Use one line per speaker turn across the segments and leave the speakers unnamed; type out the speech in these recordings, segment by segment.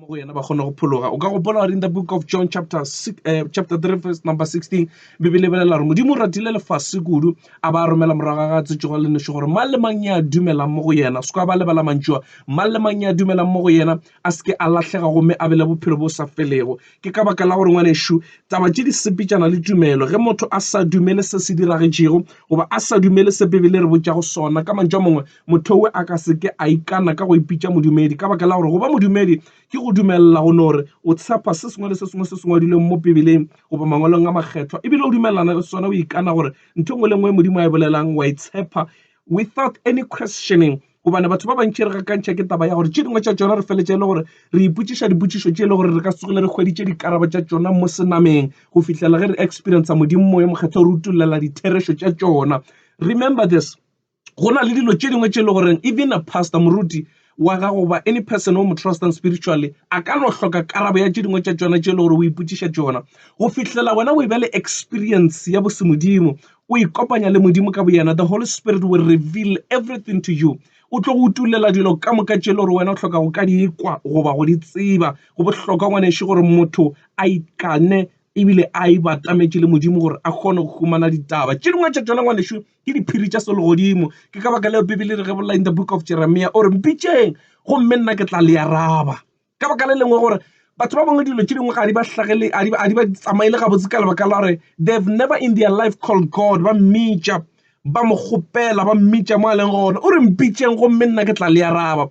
In the book of John chapter 3 verse number 16 Bibele bolela re Modimo ratile lefase kudu a ba romela morago ga tsetšego le nešo gore mang le mang ya dumela mo go yena se ka ba lebala mantšwa mang le mang ya dumela mo go yena a se ke a lahlega gomme a bele bophelo bo sa felego ke ka baka la gore ngwanešo taba tše di sepetšana le tumelo ge motho a sa dumele se se diragetšego goba a sa dumele se Bibele re botšago sona ka mantšwa mongwe motho we a ka se ke a ikana ka go ipitša modumedi ka baka la gore goba modumedi ke go dumella go nore o tshepa se sengwe le se sengwe se se ngwadilweng mo Bibeleng goba mangwalong a makgethwa ebile o dumellana le sona o ikana gore ntho nngwe le nngwe Modimo a e bolelang wa itshepa without any questioning gobane batho ba bantši re gakantšha ke taba ya gore tše dingwe tša tšona re feletše le gore re ipotšiša dipotšišo tše e le gore re ka tsogile re kgweditše dikaraba tša tšona mo senameng go fihlela ge re experience Modimo ya mokgetho re utulela ditherešo tša tšona. Remember this, go na le dilo tše dingwe tše e le goreng even a pastor moruti wa gago ba any person o mo trusting spiritually a ka no hloka karabo ya tše dingwe tša tšona tše e le gore o ipotšiša tšona go fihlela wena o e ba le experience ya bose Modimo o ikopanya le Modimo ka boyena. The Holy Spirit will reveal everything to you. O tlo go utulela dilo ka moka tše e le gore wena o hloka go ka di kwa goba go di tseba go bohlokwa ngwanešo gore motho a ikane ebile a ibatametše le Modimo gore a kgone go humana ditaba tše dingwe tša tšona ngwanešo ke diphiri tša selegodimo ke ka baka leo Bibele re bolela in the book of Jeremiah ore mpitšeng gomme nna ke tla le araba ka baka le lengwe gore batho ba bangwe dilo tše dingwe ga di ba hlagele a di ba tsamaile gabotse ka lebaka la gore they've never in their life called God ba mmitša ba mo kgopela ba mmitša mo a leng gona o re mpitšeng gomme nna ke tla le araba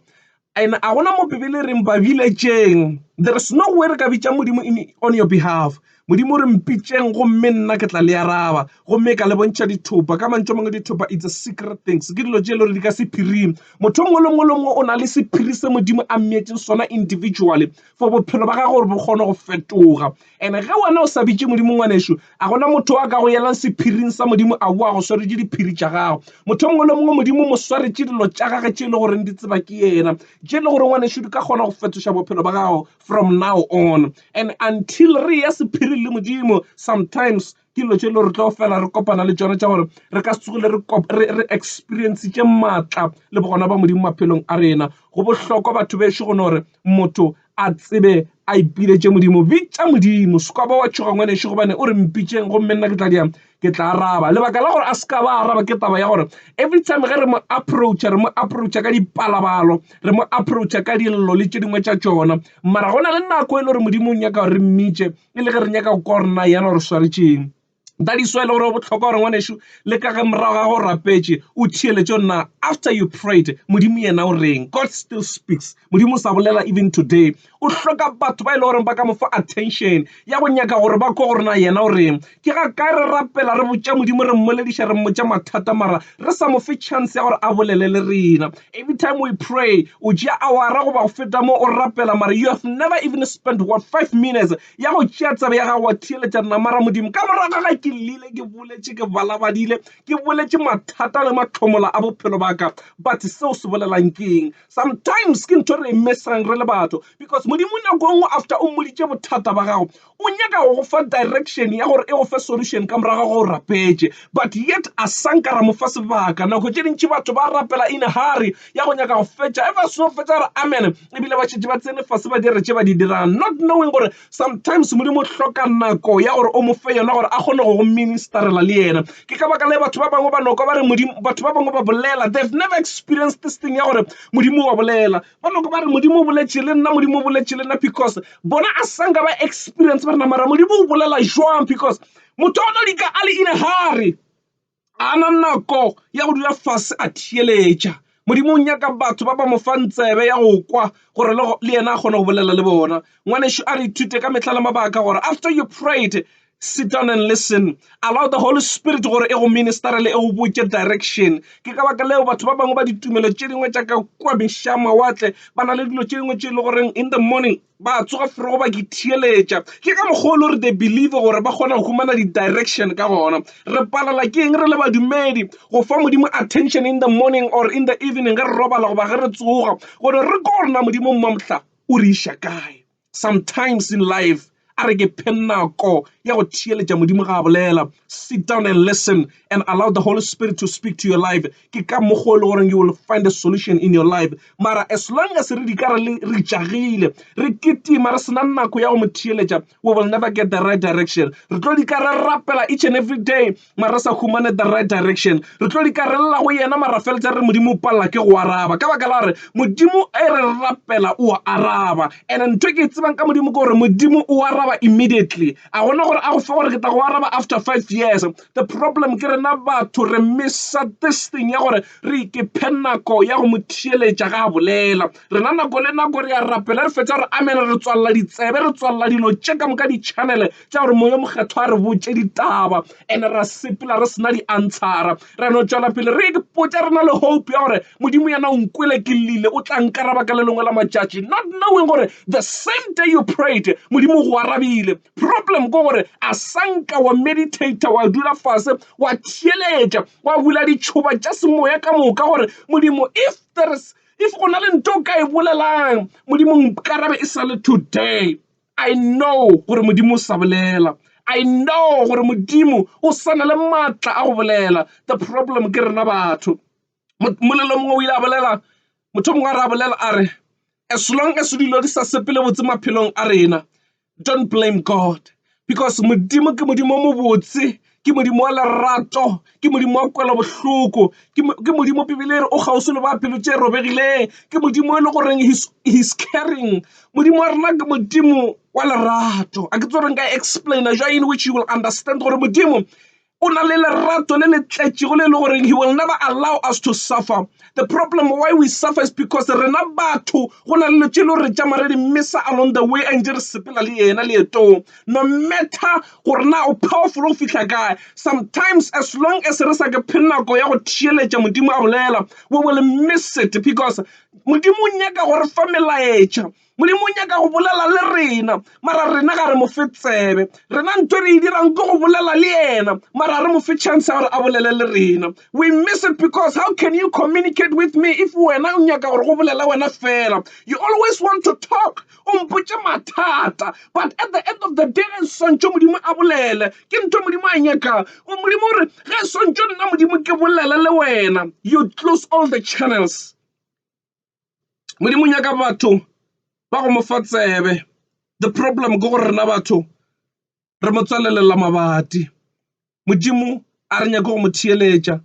and a gona mo Bibele reng ba viletšeng there is no way re ka bitša Modimo on your behalf. Modimo re mpitšeng gomme nna ke tla le araba gomme ka le bontšha dithopa ka mantšho mangwe dithopa it's a secret things ke dilo tše e le gore di ka sephiring motho mongwe le mongwe o na le sephiri se Modimo a mmietšeng sona individually for bophelo ba gagwe gore bo kgone go fetoga and ge wena o sa bitše Modimo ngwanešo a gona motho a ka go yelang sephiring sa Modimo a boa go swaretše diphiri tša gago motho mongwe le mongwe Modimo mo swaretše dilo tša gagwe tše e le goreng di tseba ke yena tše e le gore ngwanešo di ka kgona go fetoša bophelo ba gago from now on and until re ya sephiri le Modimo sometimes ke lo tše le re tlo fela re kopana le tšona tša gore re ka tsogile re experience tše maatla le bogona ba Modimo maphelong a rena go bohlokwa batho bešo go gore motho a tsebe a ipiletše Modimo bitša Modimo se ka ba wa tšhoga ngwanešo gobane o re mpitšeng gomme nna ke tla araba lebaka la gore a se ka ba araba ke taba ya gore every time ge re mo approacha ka dipalabalo re mo approacha ka dillo le tše dingwe tša tšona mara go na le nako e le gore Modimo o nyaka gore re mmitše e le ge re nyaka go ka gore na yena gore swaretšeng that is why le gore bohlokwa gore ngwanešo le ka ge morago ga go rapetše o theeletše na after you prayed Modimo yena o reng God still speaks Modimo sa bolela even today o hloka batho ba e le gore ba ka mo fa attention ya go nyaka gore ba kwa gore na yena o reng ke ga kae re rapela re botša Modimo re mmolediša re mmotša mathata mara re sa mo fe chance ya gore a bolele le rena every time we pray o tšea awara goba go feta mo o rapela mara you have never even spent 5 minutes ya go tšea tsabe ya gago wa theeletša nna mara Modimo ka morago ga ke lile ke boletše ke balabadile ke boletše mathata le matlhomola a bophelo ba ka but seo se bolelang keng sometimes ke ntho re mesang re le batho because Modimo nako nngwe after o mmoditše bothata ba gago o nyaka go fa direction ya gore e go fa solution ka morago go rapetše but yet a sanka ra mo fa sebaka nako tše dintši batho ba rapela in a hurry ya go nyaka go fetša ever so fetša gore amen ebile ba tšetše ba tsene fase ba dire tše ba di dirang not knowing gore sometimes Modimo hloka nako ya gore o mo fe yona gore a kgone go ministerela le yena ke ka baka le batho ba bangwe ba noko ba re Modimo batho ba bangwe ba bolela they've never experienced this thing ya gore Modimo wa bolela ba noko ba re Modimo o boletše le nna Modimo o boletše le nna because bona a sanka ba experience ba rena mara Modimo o bolela jwang because motho o na di ka a le in a hurry a na nako ya go dula fase a theeletša Modimo o nyaka batho ba ba mo fa ntsebe ya go kwa gore le yena a kgone go bolela le bona ngwanešo a re ithute ka mehla le mabaka gore after you prayed sit down and listen allow the Holy Spirit gore e go ministerele e go botše direction ke ka baka leo batho ba bangwe ba ditumelo tše dingwe tša ka kwa mešha mawatle ba na le dilo tše dingwe tše le goreng in the morning ba tsoga frego ba ke theeletša ke ka mogolo gore they believe gore ba kgona go humana di-direction ka gona re palala ke eng re le badumedi go fa Modimo attention in the morning or in the evening ge re robala goba ge re tsoga gore re ko gore na Modimo mmamhla o re iša kae sometimes in life a re ke phenako ya go thieletša Modimo ga bolela. Sit down and listen and allow the Holy Spirit to speak to your life. Ke ka mokgwa le gore you will find a solution in your life. Mara as long as re di ka re tšagile re ketima re sena nako ya go mo thieletša, we will never get the right direction. Re tlo di ka re rapela each and every day mara re sa humane the right direction. Re tlo di ka re lla go yena mara feletša re Modimo o palela ke go araba ka baka la re Modimo e re rapela o araba. And ntho ke tsebang ka Modimo ke gore Modimo o araba immediately. A gona gore a go fa gore ke tla go araba after 5 years. The problem ke rena batho re missa this thing ya gore re ke phenako ya go mo thieletša ga bolela. Re na nako le nako re ya rapela re fetša re amena re tswalla ditsebe re tswalla dilo tše ka moka di channel tša gore moya mokgetho a re botše ditaba and ra sepela re sena di answera ra no tšwela pele re ipotša re na le hope ya gore Modimo yena o nkwele ke lile o tla nkaraba ka le lengwe la matšatši, not knowing gore the same day you prayed Modimo go arabile. Problem go gore a sanka wa meditator wa dula fase wa thieletša wa bula ditšhoba tša semoya ka moka gore Modimo if go na le nto ka e bolelang Modimo nkarabe e sale today. I know gore Modimo o sa bolela. I know gore Modimo o sana le maatla a go bolela. The problem ke rena batho molelo mongwe o ile a bolela motho mongwe a re a bolela a re as long as dilo di sa sepele botse maphelong a rena, don't blame God because Modimo ke Modimo mo botse, ke Modimo wa lerato, ke Modimo wa kwela bohloko, ke Modimo Bibele re o gauso le ba pelo tše robegileng, ke Modimo e le goreng he's caring. Modimo wa rena ke Modimo wa lerato. A ke tso re nka explain a in which you will understand gore Modimo una le lerato le le tletšego le le goreng he will never allow us to suffer. The problem why we suffer is because rena batho go na le tšelo re tšama re di missa along the way and re sepela le yena leetong. No matter gore na o powerful o fihla kae, sometimes as long as re sa ke phenako ya go thieletša Modimo a bolela, we will miss it because Modimo o nyaka gore fa melaetša, Modimo o nyaka go bolela le rena mara rena ga re mo fe tsebe. Rena ntho re e dirang ke go bolela le yena mara re mo fe chance ya gore a bolele le rena. We miss it because how can you communicate with me if wena o nyaka gore go bolela wena fela? You always want to talk o mpotše mathata, but at the end of the day ge swantšho Modimo a bolele ke ntho Modimo a nyaka. Modimo o re ge swantšho nna Modimo ke bolele le wena, you close all the channels. Modimo nyaka batho ba go mo fa tsebe. The problem go gore rena batho re mo tswalelela mabati. Modimo a re nyaka go mo thieletša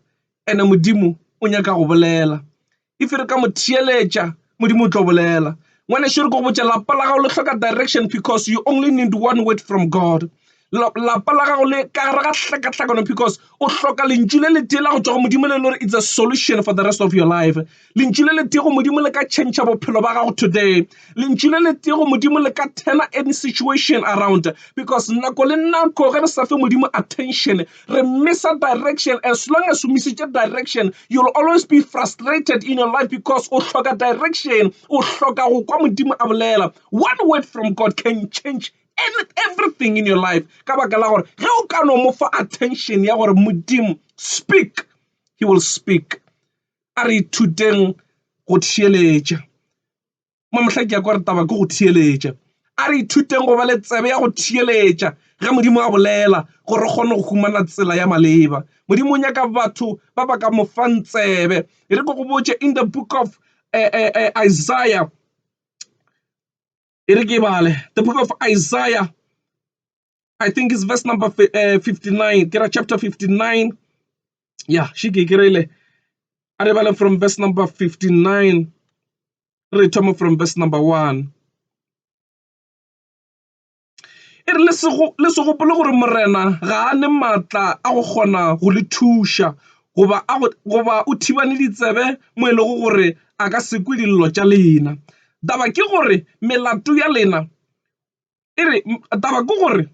ene Modimo o nyaka go bolela. If re ka mo thieletša Modimo o tlo bolela. Ngwane šo re go botša lapa la gago le hloka direction because you only need one word from God. Lapa la gago le ka re ga hlakahlakano because o hloka lentšu le le tee la go tšwa go Modimo le lore it's a solution for the rest of your life. Lentšu le le tee go Modimo le ka change bophelo ba gago today. Lentšu le le tee go Modimo le ka turn any situation around because nako le nako ge re sa fe Modimo attention re missa direction. As long as you miss direction, you'll always be frustrated in your life because o hloka direction, o hloka go kwa Modimo a bolela. One word from God can change everything in your life. Ka baka la gore ge o ka no mo fa attention ya gore Modimo speak, he will speak. A re ithuteng go thieletša. Mamahla ke ya kwa re taba ke go thieletša. A re ithuteng go ba le tsebe ya go thieletša ge Modimo a bolela gore re kgone go humana tsela ya maleba. Modimo o nyaka batho ba ba ka mo fang tsebe. Re go go botše in the book of Isaiah. The book of Isaiah, I think it's verse number 59. Chapter 59. Yeah, she get from verse number 59. Return from verse number 1. Le se gopole gore morena ga a ne maatla a go kgona go le thuša goba o thibane ditsebe mo e lego gore a ka se kwe dillo tša lena. Taba ke gore melato ya lena taba ke gore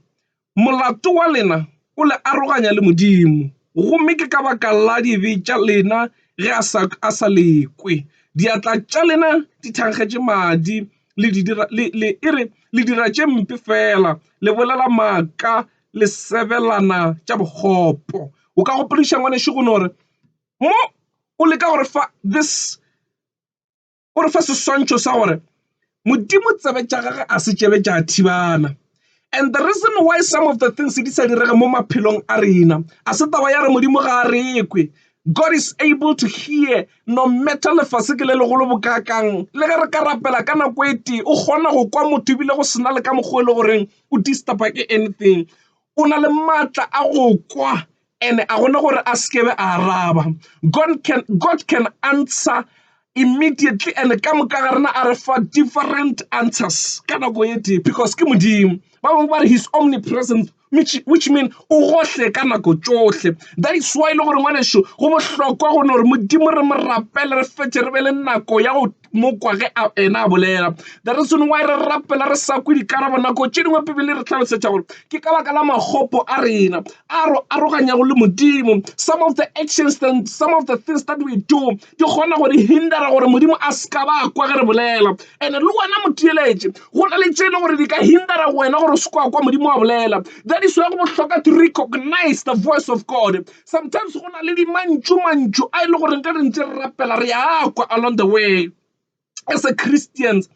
molato wa lena o le aroganya le Modimo gomme ke ka baka la dibe tša lena ge a sa lekwe. Diatla tša lena di thankgetše madi le dira tše mpe fela le bolela maaka le sebelana tša bogopo. O ka gopodiša ngwaneše go gore mo o leka gore fa seswantšho sa gore Modimo tsebe tša gage a se tsebe tša thibana And the reason why some of the things di sa direga mo maphelong a rena a se taba ya re modimo ga a rekwe. God is able to hear no matter lefase ke le legolo bokakang. Le ge re ka rapela ka nako e tee o kgona go kwa motho ebile go sena le ka mokgwa e le goreng o disturba ke anything. O na le maatla a go kwa and a gona gore a sekebe a araba. God can answer immediately and ka moka ga rena a re fa different answers ka nako e tee because ke modimo. Ba bangwe ba re he's omnipresent, which mean o gohle ka nako tsohle. That is why le gore ngwaneso go bohlokwa gore modimo re mo rapele re fetse re be le nako ya go mo kwa ge ena a bolela. The reason why re rapela re sa kwe dikarabo nako tše dingwe pebile re tlhalosetša gore ke ka baka la magopo a rena a ro aroganyago le modimo. Some of the actions and some of the things that we do di kgona go di hindera gore modimo a ska ba kwa ge re bolela. And le wena motheeletše go na le tše e le gore di ka hindera wena gore o se kwa modimo a bolela. That is why go bohlokwa to recognize the voice of God. Sometimes go na le di mantšu a e le gore nka re ntse re rapela re ya kwa along the way. As a Christians,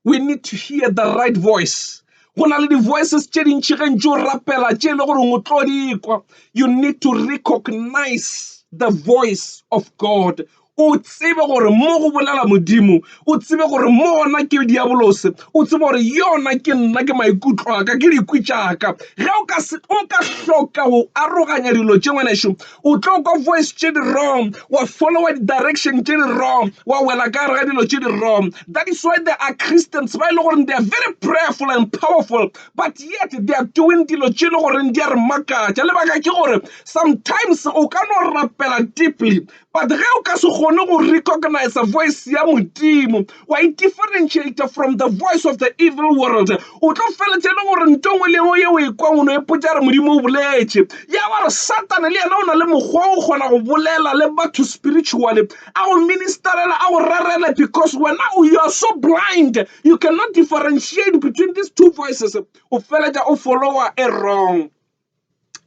we need to hear the right voice. Go na le di voices tše dintši ge ntše o rapela tše e le gore o tlo di kwa. You need to recognize the voice of God. O tsebe gore mo go bolela modimo, o tsebe gore mo gona ke diabolose, o tsebe gore yona ke nna ke maikutlo a ka ke dikwitša ka. Ge o ka hloka go aroganya dilo tše ngwaneso, o tlo kwa voice tše di wrong, wa follow direction tše di wrong, wa wela ka gare ga dilo tše di wrong. That is why there are Christians ba e le gore they are very prayerful and powerful, but yet they are doing dilo tše e le gore di a re makatša. Lebaka ke gore sometimes o ka no rapela deeply, but ge o ka se kgone go recognize a voice ya modimo, wa differentiate from the voice of the evil world, o tlo feletše le gore ntongwe le ngwe ye o e kwang o no e potša re modimo o boletše. Ya ba re Satan le yena o na le mokgwa o kgona go bolela le batho spiritually, a go ministerela, a go rarela, because when you are so blind you cannot differentiate between these two voices, o feletša o follower e wrong.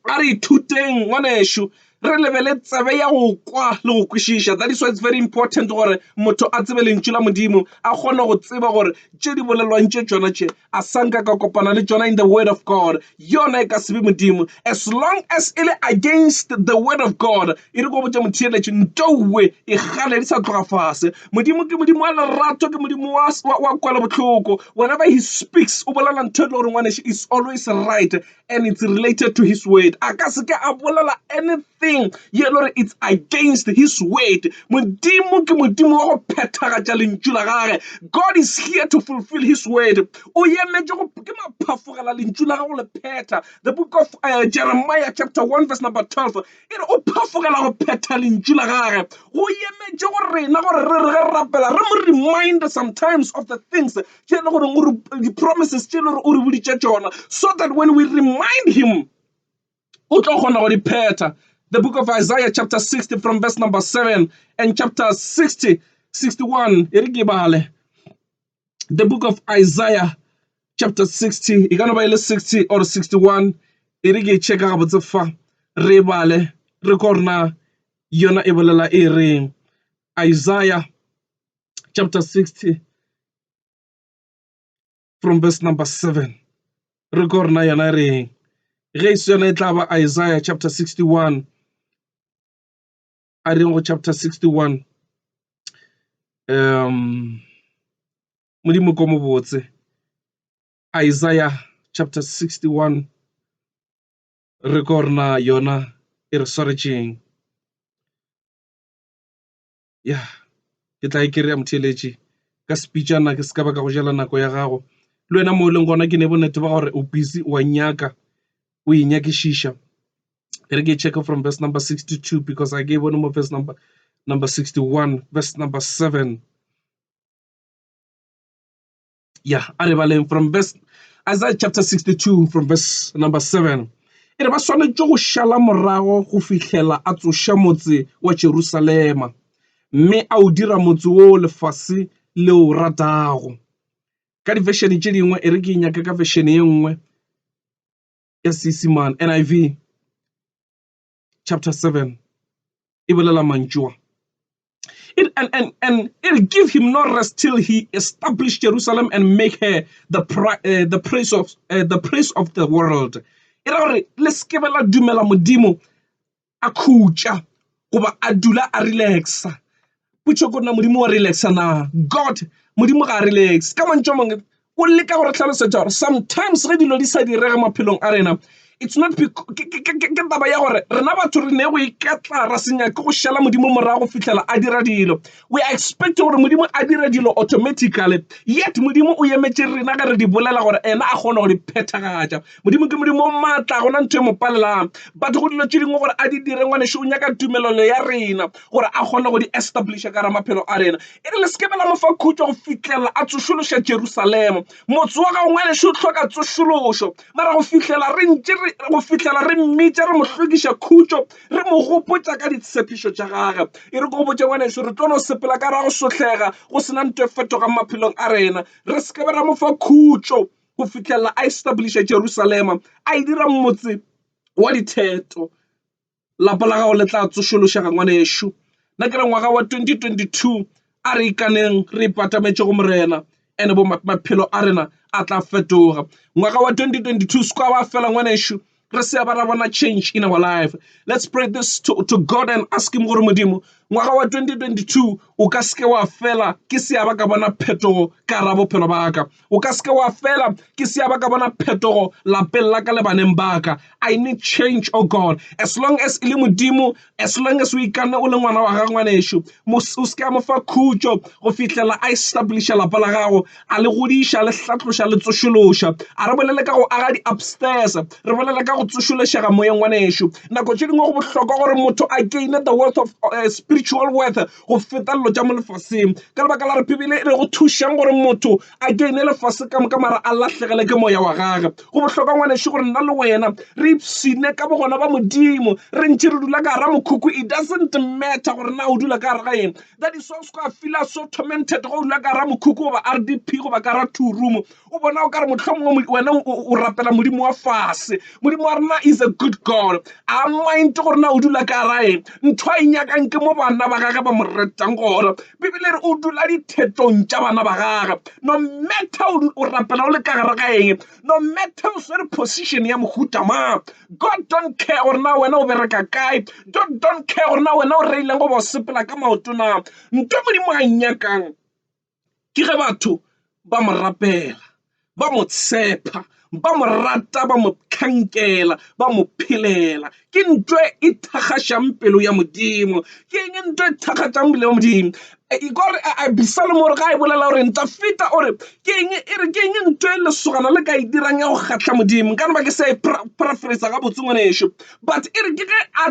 A re ithuteng ngwaneso re lebele tsebe ya go kwa le go kwešiša. That is why it's very important gore motho a tsebe lentšu la modimo, a kgone go tseba gore tše di bolelwang tše tšona tše a sanka ka kopana le tšona in the word of God. Yona e ka sebe modimo as long as e le against the word of God. E re go botša motheeletše ntouwe e gale di sa tloga fase. Modimo ke modimo wa lerato, ke modimo wa kwela bohloko. Whenever he speaks o bolela ntho e le gore ngwaneso is always right and it's related to his word. A ka se ke a bolela anything ye lore it's against his word. Modimo ke modimo wa go phethagatša lentšu la gage. God is here to fulfill his word. O emetše go ke maphafogela lentšu la gago le phetha. The book of Jeremiah chapter 1 verse number 12, e re o phafogela go phetha lentšu la gage. Go emetše go rena gore re rapela re mo remind sometimes of the things tše le gore the promises tše le gore o re boditše tšona, so that when we remind him o tlo kgona go di phetha. The book of Isaiah chapter 60 from verse number 7 and chapter 60, 61. The book of Isaiah chapter 60, e ka no ba ile 60 or 61. E re ke check ga botse fa re bale re korna yona e bolela e reng. Isaiah chapter 60 from verse number 7. Re korna yona e reng. Ge iso yona e tla ba Isaiah chapter 61. I didn't go chapter 61. Modimo ko mo botse. Isaiah chapter 61. Re korna yona e re swaretšeng. Yeah, ke tla ikry-a motheeletše ka speechana ke se ka ba ka go jela nako ya gago. Le wena mo e leng gona ke ne bonnete ba gore o busy wa nyaka o e nyakešiša. Re ke check from verse number 62 because I gave one more verse number 61, verse number 7. Yeah, I rebaleng from verse Isaiah chapter 62 from verse number 7. E re ba swanetše go šala morago go fihlela a tsoša motse wa Jerusalema, mme a o dira motse wo lefase le o ratago. Ka di-version tše dingwe e re ke nyaka ka version ye nngwe ya Seesimane, NIV chapter 7. E bolela mantšua. and it give him no rest till he established Jerusalem and make her the praise of the world. Let's give a dumela Modimo a khutša goba a dula a relaxa. Pucho go na Modimo wa relaxa na. God, Modimo ga relax. Ka mantšho a mangwe o leka gore tlhalosetša gore sometimes ge dilo di sa direga maphelong a rena, it's not ke taba ya gore rena batho re ne go iketla ra senya ke go šala Modimo morago go fihlela a dira dilo. We are expecting gore Modimo a dira dilo automatically, yet Modimo o emetše rena ge re di bolela gore ena a kgona go di phethagatša. Modimo ke Modimo maatla, gona ntho e mo palelang batho go dilo tše dingwe gore a di dire ngwanešo o nyaka tumelelo ya rena gore a kgone go di establisha ka ra maphelo a rena. E re le sekebela mo fa khutšo go fihlela a tsošološa Jerusalem. Motse wa ga ngwanešo o tlhoka tsošološo, mara go fihlela re ntše go fihlela re mmitša re mo hlokiša khutšo, re mo gopotša ka ditshepišo tša gagwe. E re go botša ngwanešo re tlo no sepela ka ra go sotlega go sena ntho e fetoga maphelong a rena. Re sekebe ra mo fa khutšo go fihlela a establisha Jerusalema, a e dira motse wa ditheto. Lapa la gago le tla tsošološega ngwanešo. Nna ke re ngwaga wa 2022 a re ikaneng re ipatametše go morena ene bo maphelo a rena a tla fetoga. Ngwaga wa 2022 se kwa ba fela ngwanešo re se ba ra bona change in our life. Let's pray this to God and ask him gore Modimo ngwaga wa 2022 o ka seke wa fela ke se ba ka bona phetogo ka ra bophelo ba ka. O ka seke wa fela ke se ba ka bona phetogo lapeng la ka le baneng ba ka. I need change, oh God. As long as ile Modimo, as long as we ikane o le ngwana wa ga ngwanešo, o seke mo fa khutšo go fihlela a establisha lapa la gago, a le godiša le hlatloša le tsošološa. A re bolele ka go aga di upstairs, re bolele ka go tsošološega moyeng ngwanešo. Nako tše dingwe go bohlokwa gore motho a gain the wealth of spiritual worth go feta dilo tša mo lefaseng, ka lebaka la re Bibele e re go thušang gore motho a gaine lefase ka moka mara a latlhegele ke moya wa gagwe. Go bohlokwa ngwanešo gore nna le wena re ipsine ka bogona ba Modimo, re ntše re dula ka gara mokhukhu. It doesn't matter gore na o dula ka gara ga eng. That is why I feel so tormented go dula ka gara mokhukhu goba RDP goba ka gara two room. O bona o ka re mohlomongwe wena o rapela Modimo wa fase. Modimo wa rena is a good God. A mind gore na o dula ka gara eng. Ntho a inyakang ke mo bana ba gagwe ba mo retang gore Bibele re o dula dithetong tša bana ba gagwe. No matter o rapela o le ka gara ga eng, no matter o swere position ya mohuta mang, God don't care gore na wena o bereka kae. Don't care gore na wena o reileng go ba o sepela ka maoto na. Ntho Modimo a nyakang ke ge batho ba mo rapela, ba mo tshepa, ba mo rata, ba mo khankela, ba mo phelela. Ke ntho e thakgašang pelo ya Modimo, ke eng ntho e thakgašang pelo ya Modimo. Ikore a Absalom gore ga e bolela gore ntafita ore ke eng ntho e lesogana le ka e dirang ya go kgatla Modimo. Ka ba ke sa paraphrase ga botse ngwanešo, but e re ke ge a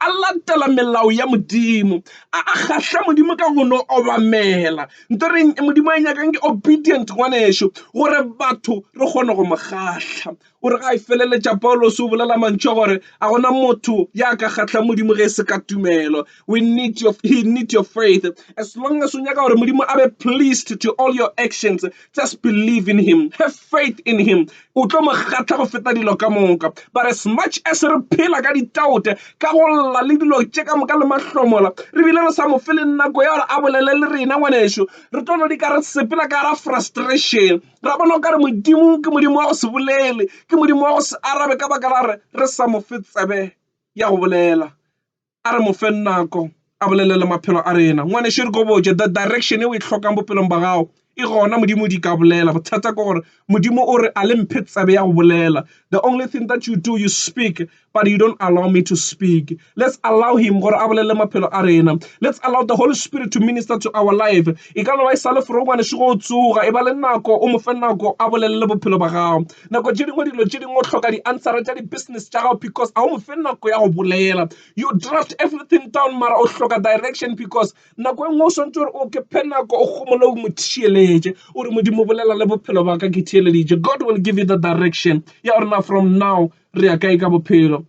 latela melao ya Modimo, a kgatla Modimo ka go no obamela. Ntho re Modimo a nyakang ke obedient ngwanešo gore batho re kgone go mo kgatla. O re ga e feleletša Paulos o bolela mantšho gore a gona motho ya ka kgatla Modimo ge se ka tumelo. He need your faith. As long as o nyaka gore Modimo a be pleased to all your actions, just believe in him, have faith in him. O tlo mo kgatla go feta dilo ka moka. But as much as re phela ka ditaote ka go lla le dilo tše ka moka le mahlomola, re bile re sa mo fele nako ya gore a bolele le rena ngwanešo, re tlo no di ka re sepela ka ra frustration. Ra bona o ka re Modimo ke Modimo wa go se bolele, ke Modimo wa go se arabe ka baka la re sa mo fe tsebe ya go bolela. A re mo fe nako a bolelele maphelo a rena. Ngwanešo re go botše the direction e o e hlokang bophelong ba gago e gona Modimo di ka bolela. Bothata ke gore Modimo o re a le mphe tsebe ya go bolela. The only thing that you do, you speak, but you don't allow me to speak. Let's allow him gore a bolele maphelo a rena. Let's allow the Holy Spirit to minister to our life. E ka no ba e sale foro ngwanešo go tsoga e ba le nako o mo fe nako a bolelele bophelo ba gago. Nako tše dingwe dilo tše dingwe o hloka di answera tša di business tša gago because a o mo fe nako ya go bolela. You draft everything down mara o hloka direction because nako e nngwe o swantse gore o ke phe nako o gomole o mo thišeletše o re Modimo bolela le bophelo ba ka ke thišeleditše. God will give you the direction ya gore na from now re ya kae ka bophelo.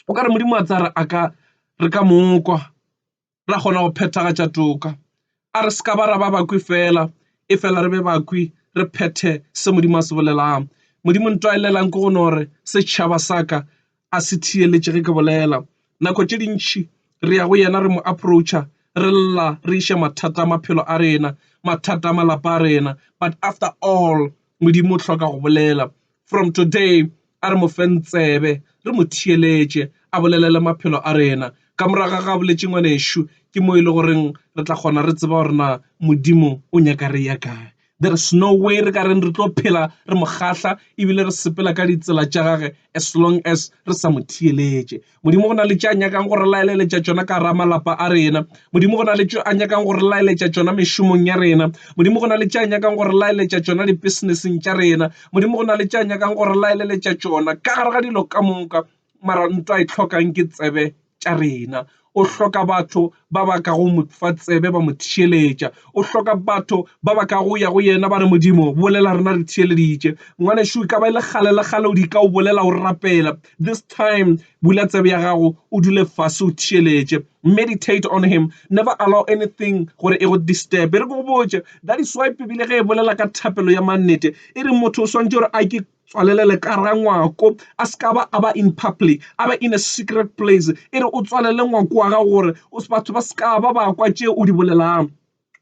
O ka re Modimo a tsara a ka re ka mokwa ra kgona go phethagatša toka. A re ska ba ra ba bakwi fela e fela re be bakwi re phethe se Modimo a se bolelang. Modimo ntwa e lelang ke go nore setšhaba sa ka a se thieletše ge ke bolela. Nako tše dintši re ya go yena re mo approacha re lla re ishe mathata a maphelo a rena, mathata a malapa a rena. But after all, Modimo o hloka go bolela. From today, a re mo feng tsebe, re mo thieletše, a bolelele maphelo a rena. Ka moraga ga boletše ngwanešu, ke mo ile goreng re tla kgona re tseba gore na Modimo o nyaka re ya kae. There is no way re ka reng re tlo phela re mo kgahla ebile re sepela ka ditsela tša gage as long as re sa mo thieletše. Modimo go na le tša a nyakang gore laeleletša tšona ka ra malapa a rena. Modimo go na le tša a nyakang gore laeletša tšona mešomong ya rena. Modimo go na le tša a nyakang gore laeletša tšona di-businesseng tša rena. Modimo go na le tša a nyakang gore laeleletša tšona ka gare ga dilo ka moka, mara ntho a e tlhokang ke tsebe tša rena. O hloka batho ba ba ka go mo fa tsebe ba mo thieletša. O hloka batho ba ba ka go ya go yena ba re Modimo bolela rena re thieleditše. Ngwanešu ka ba le kgale o di ka o bolela o rapela. This time bula tsebe ya gago o dule fase o thieletše. Meditate on him. Never allow anything gore e go disturb. Re go botše, that is why Bibele ge e bolela ka thapelo ya mannete e re motho o swantše gore a ke tswalelele ka ra ngwako a ska ba aba in public, aba in a secret place. E re o tswalele ngwako wa ga gore batho ba ska ba kwa tše o di bolelang.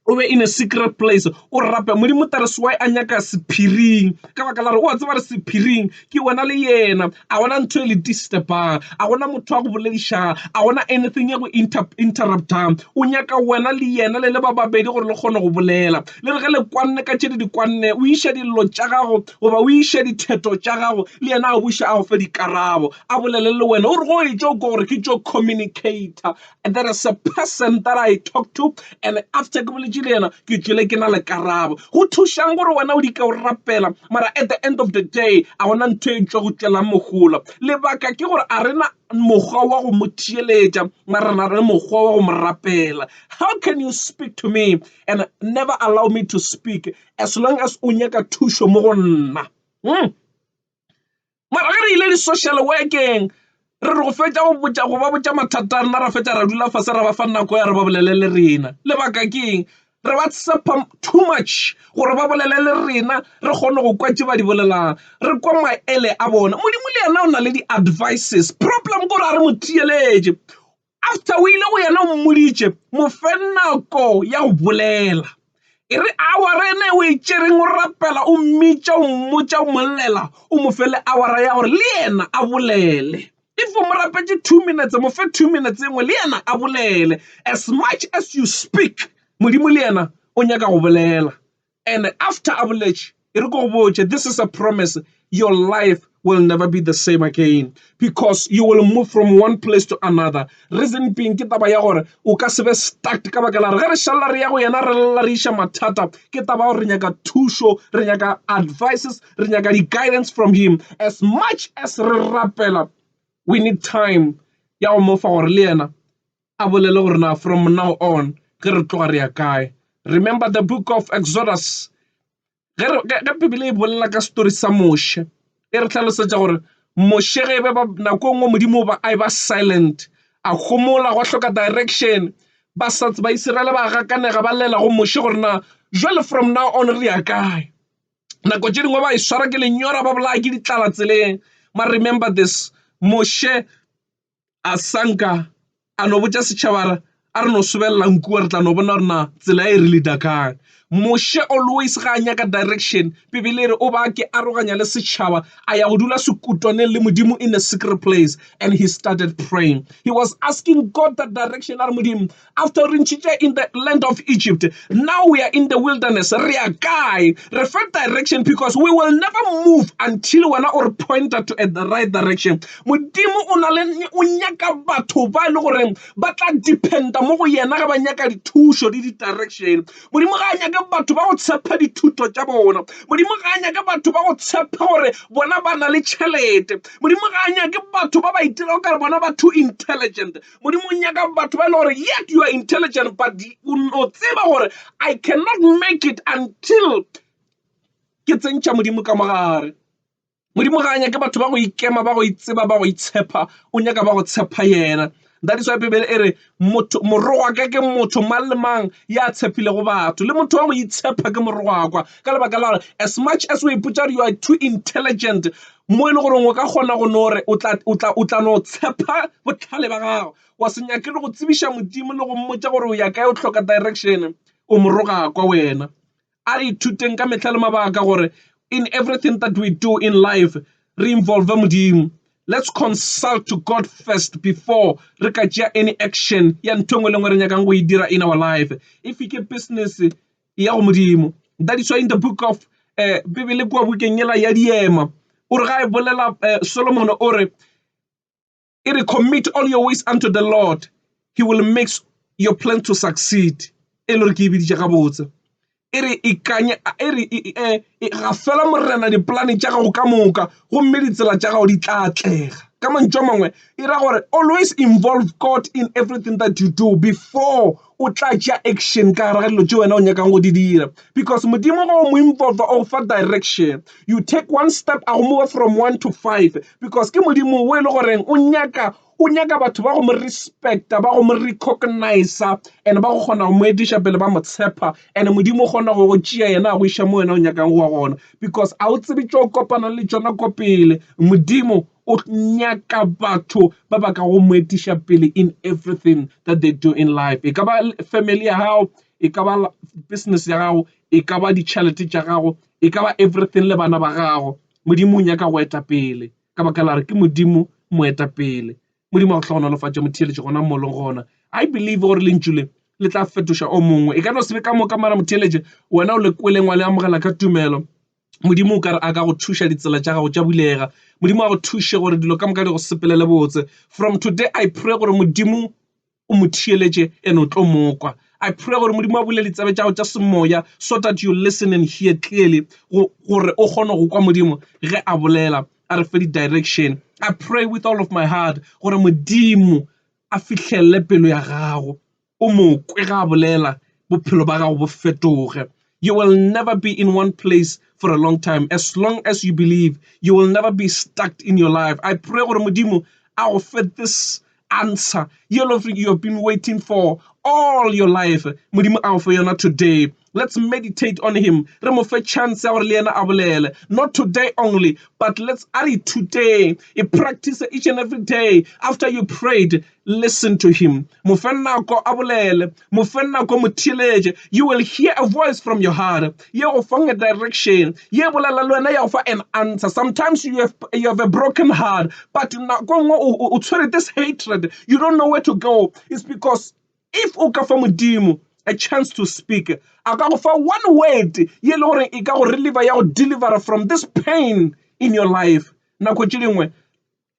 O be in a secret place o rape. Modimo tareswai a nyaka sephiring ka baka la re o a tseba re sephiring ke wena le yena, a gona ntho e le disturbang, a gona motho a go boledišang, a gona anything ya go interruptang. O nyaka wena le yena le ba babedi gore le kgone go bolela. Le re ge le kwanne ka tše di kwanne, o ishe dillo tša gago goba o ishe ditheto tša gago, le yena a buša a go fe dikarabo, a bolele le wena o re go e tšo ko gore ke tšo communicator. And there is a person that I talk to, and after ke tšwele ke na le karabo go thušang gore wena o di ka o rapela, mara at the end of the day a gona ntho e tšwa go tšwela mogola. Lebaka ke gore a rena mokgwa wa go mo thieletša, mara na re mokgwa wa go mo rapela. How can you speak to me and never allow me to speak as long as o nyaka thušo mo go nna? Mara ge re ile di-social working, re go fetša go ba botša mathata a rena, ra fetša ra dula fase ra ba fa nako ya re ba bolele le rena. Lebaka ke eng? Re ba tshepa too much gore ba bolele le rena re kgone go kwa tše ba di bolelang, re kwa maele a bona. Modimo le yena o na le di-advices. Problem gore a re mo thieletše. After o ile go yena o mmoditše, mo fe nako ya go bolela. E re awara ene o e tšereng o rapela, o mmitša, o mmotša, o mollela, o mo fele awara ya gore le yena a bolele. If o mo rapetše 2 minutes, mo fe 2 minutes engwe le yena a bolele. As much as you speak, Modimo le yena o nyaka go bolela. And after a boletše, e re go botše, this is a promise, your life will never be the same again, because you will move from one place to another. Reason being ke taba ya gore o ka se be stuck ka baka la re ge re šala re ya go yena re lla re iša mathata, ke taba gore re nyaka thušo, re nyaka advices, re nyaka di-guidance from him. As much as re rapela, we need time ya go mofa gore le yena a bolele gore na from now on ge re tloga re ya kae. Remember the book of Exodus, ge Bibele e bolela ka story sa Moshe, e re tlhalosetša gore Moshe ge be ba nako ngwe Modimo a ba silent, a gomola go hloka direction, ba Israele ba gakanega ba lela go Moshe gore na jwale from now on re ya kae. Nako tše dingwe ba e swara ke lenyora ba bolaya ke ditlala tseleng. Ma remember this, Moshe a sanka a no botša setšhaba a re no sobelela nku re tla no bona gore na tsela e re le dakang. Moshe always ga nyaka direction, Bibele re o ba ke aroganya le setšhaba a ya go dula sekutoneng le Modimo in a secret place, and he started praying. He was asking God that direction. Modimo, after reaching in the land of Egypt, now we are in the wilderness. Re ya kae? Refer direction, because we will never move until we are pointed to at the right direction. Modimo o na le o nyaka batho ba le gore ba tla dependa mo go yena ga ba nyaka dithušo le di-direction. Modimo ga nyaka batho ba go tshepa dithuto tša bona. Modimo ga nyaka batho ba go tshepa gore bona ba na le tšhelete. Modimo ga nyaka batho ba ba itira ka re bona ba too intelligent. Modimo nyaka batho ba le gore yet you are intelligent, but o tseba gore I cannot make it until ke tsentša Modimo ka mogare. Modimo ga nyaka batho ba go ikema, ba go itseba, ba go itshepa, o nyaka ba go tshepa yena. That is why Bibele e re morogo ke motho mang le mang ya tshepile go batho, le motho wa go itshepa ke morogo kwa ka lebaka la as much as we put out you are too intelligent, mo e le gore o ka kgona go no re o tla no tshepa botlhale ba gago wa se nyake le go tsebiša Modimo le go mmotša gore o ya kae o tlhoka direction o moroga kwa wena a re ithuteng ka metlha le mabaka gore in everything that we do in life re involve Modimo. Let's consult to God first before re ka tšea any action ya ntho engwe le engwe re nyakang go e dira in our life. If ke business ya go Modimo, that is why in the book of Bibele kua bukeng yela ya diema o re ga e bolela Solomon o re commit all your ways unto the Lord, he will make your plan to succeed. E le re ke biditša ga botse e re ikanya e re ga fela morena diplane tša gago ka moka gomme ditsela tša gago di tla atlega ka mantšo a mangwe e ra gore always involve God in everything that you do before o tla tšea action ka gare ga dilo tše wena o nyakang go di dira, because Modimo ga o mo involve o fa direction, you take one step a go move from 1 to 5 because ke Modimo o e le goreng o nyaka batho ba go mo respecta ba go mo recognize and ba go kgona go mo ediša pele ba mo tshepa and Modimo o kgona go tšea yena a go iša mo wena o nyakang go wa gona because a o tsebe tšo kopana le tšona ko pele. Modimo o nyaka batho ba ba ka go mo etiša pele in everything that they do in life, e ka ba family ya gago, e ka ba business ya gago, e ka ba ditšhelete tša gago, e ka ba everything le bana ba gago. Modimo o nyaka go eta pele ka baka la re ke Modimo mo eta pele. Modimo a go tlhogonolofatša motheeletše gona mo leng gona. I believe gore lentšule le tla fetoša o mongwe e ka no sebe ka moka mara motheeletše wena o le kweleng wa le amogela ka tumelo. Modimo o ka re a ka go thuša ditsela tša gago tša bulega. Modimo a go thuše gore dilo ka moka di go sepelele botse. From today I pray gore Modimo o mo theeletše ene o tlo mokwa. I pray gore Modimo a bule ditsabe tša go tša semoya so that you listen and hear clearly gore o kgone go kwa Modimo ge a bolela a re fe di-direction. I pray with all of my heart gore Modimo a fihlelle pelo ya gago o mo kwe ga a bolela bophelo ba gago bo fetoge. You will never be in one place for a long time. As long as you believe, you will never be stuck in your life. I pray gore Modimo a go fe this answer you have been waiting for all your life. Modimo a go fe yona today. Let's meditate on him. Re mo fe chance ya gore le yena a bolele. Not today only, but let's add it today. Practice each and every day. After you prayed, listen to him. Mo fe nako a bolele. Mo fe nako mo theeletše. You will hear a voice from your heart. Ye go fa a direction. Ye bolela le wena ya go fa an answer. Sometimes you have a broken heart, but nako nngwe o tshwere this hatred. You don't know where to go. It's because if o ka fa Modimo a chance to speak, a ka go fa one word ye le gore e ka go reliever ya go deliver from this pain in your life. Nako tše dingwe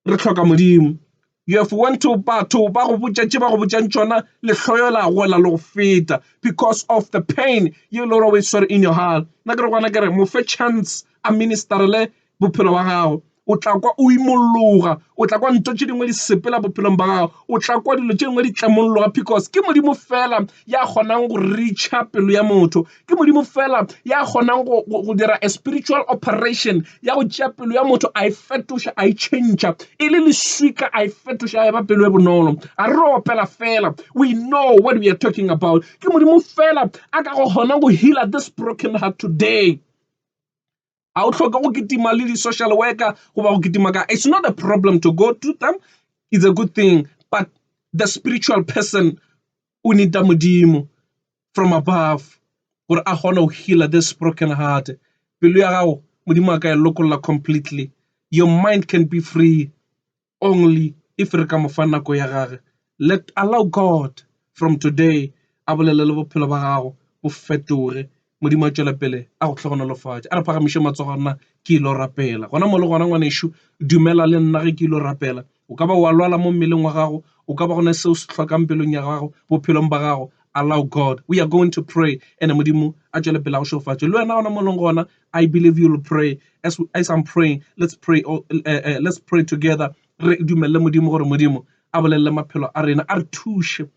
re tlhoka Modimo. You have went to batho ba go botšatše ba go botšang tšona lehloyo la gola le go feta because of the pain ye le gore o e swere in your heart. Nna ke re gona kere mo fe chance a ministerele bophelo ba gago. O tla kwa o imologa, o tla kwa ntho tše dingwe di sepela bophelong ba gago, o tla kwa dilo tše dingwe di tlamologa because ke Modimo fela ya kgonang go reacha pelo ya motho, ke Modimo fela ya kgonang go dira a spiritual operation ya go tšea pelo ya motho a e fetoša a e change e le leswika a e fetoša ya ba pelo e bonolo. A re opela fela, we know what we are talking about. Ke Modimo fela a ka go kgona go heal this broken heart today. A o tlhoka go kitima le di-social worker goba go kitima ka. It's not a problem to go to them, it's a good thing, but the spiritual person o need Modimo from above gore a kgone go heal this broken heart. Pelo ya gago Modimo a ka e lokolla completely. Your mind can be free only if re ka mo fa nako ya gage. Allow God from today a bolele le bophelo ba gago bo fetoge. Modimo a tšwela pele a go tlhogonolofatša. A re phagamiše matsogo a rena ke ilo rapela gona mo le gona ngwanešo, dumela le nna ge ke ilo rapela. O ka ba wa lwala mo mmeleng wa gago, o ka ba gona seo se hlokang pelong ya gago bophelong ba gago. Allow God. We are going to pray and Modimo a tšwele pele a go šofatše. Le wena gona mo leng gona, I believe you will pray. As I'm praying, let's pray. Let's pray together. Re dumelle Modimo gore Modimo a bolelle maphelo a rena a re thuše.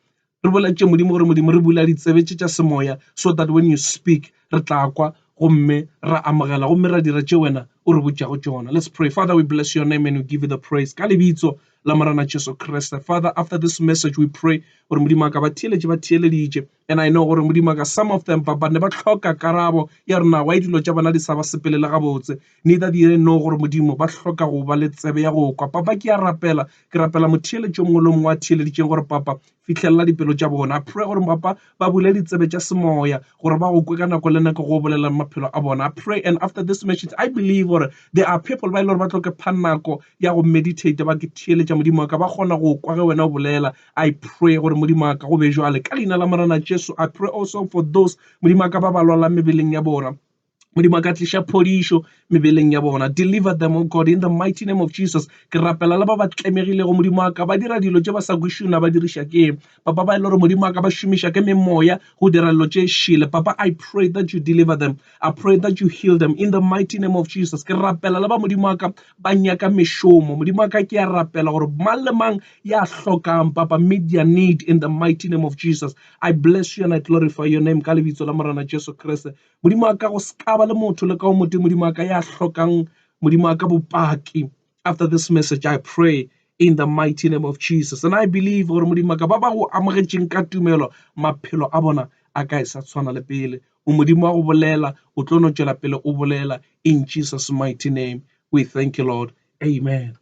Re boletše Modimo gore Modimo re bula ditsebe tša semoya so that when you speak re tla kwa gomme ra amogela gomme ra dira tše wena o re botšago tšona. Let's pray. Father, we bless your name and we give you the praise. Ka lebitso la morana Jesu Kriste. Father, after this message, we pray gore Modimo ka ba theeleditše, and I know gore Modimo ka some of them papa ne ba hloka karabo ya rena wa dilo tša bona di sa ba sepelele gabotse, neither di know gore Modimo ba hloka go ba le tsebe ya go kwa. Papa, ke rapela motheeletšo mongwe le mongwe wa theeleditšeng gore papa fitlhelela dipelo tša bona. I pray gore papa ba bule ditsebe tša semoya gore ba go kwe ka nako le nako go bolela maphelo a bona. I pray, and after this message I believe gore there are people ba ile gore ba tloke pha nako ya go meditate ba ke theeletša Modimo ka ba kgona go kwa ge wena o bolela. I pray gore Modimo ka go be jwale ka leina la morana Jesu. I pray also for those Modimo ka ba ba lwalang mebeleng ya bona. Modimo ka tliša phodišo mebeleng ya bona. Deliver them, oh God, in the mighty name of Jesus. Ke rapela le ba ba tlemegilego Modimo ka ba dira dilo tše ba sa kwišona ba diriša ke papa ba ile gore Modimo ka ba šomiša ke memoya go dira dilo tše šele. Papa, I pray that you deliver them. I pray that you heal them in the mighty name of Jesus. Ke rapela le ba Modimo ka ba nyaka mešomo. Modimo ka ke a rapela gore mang le mang ya hlokang papa meet their need in the mighty name of Jesus. I bless you and I glorify your name ka lebitso la morana Jesu Kriste. Modimo ka go ska ba le motho le ka o motho Modimo ka ya hlokang Modimo ka bopaki. After this message I pray in the mighty name of Jesus, and I believe gore Modimo ka ba ba go amogetšeng ka tumelo maphelo a bona a ka sa tshwana le pele. O Modimo a go bolela o tlo no tšwela pele o bolela in Jesus mighty name. We thank you, Lord. Amen.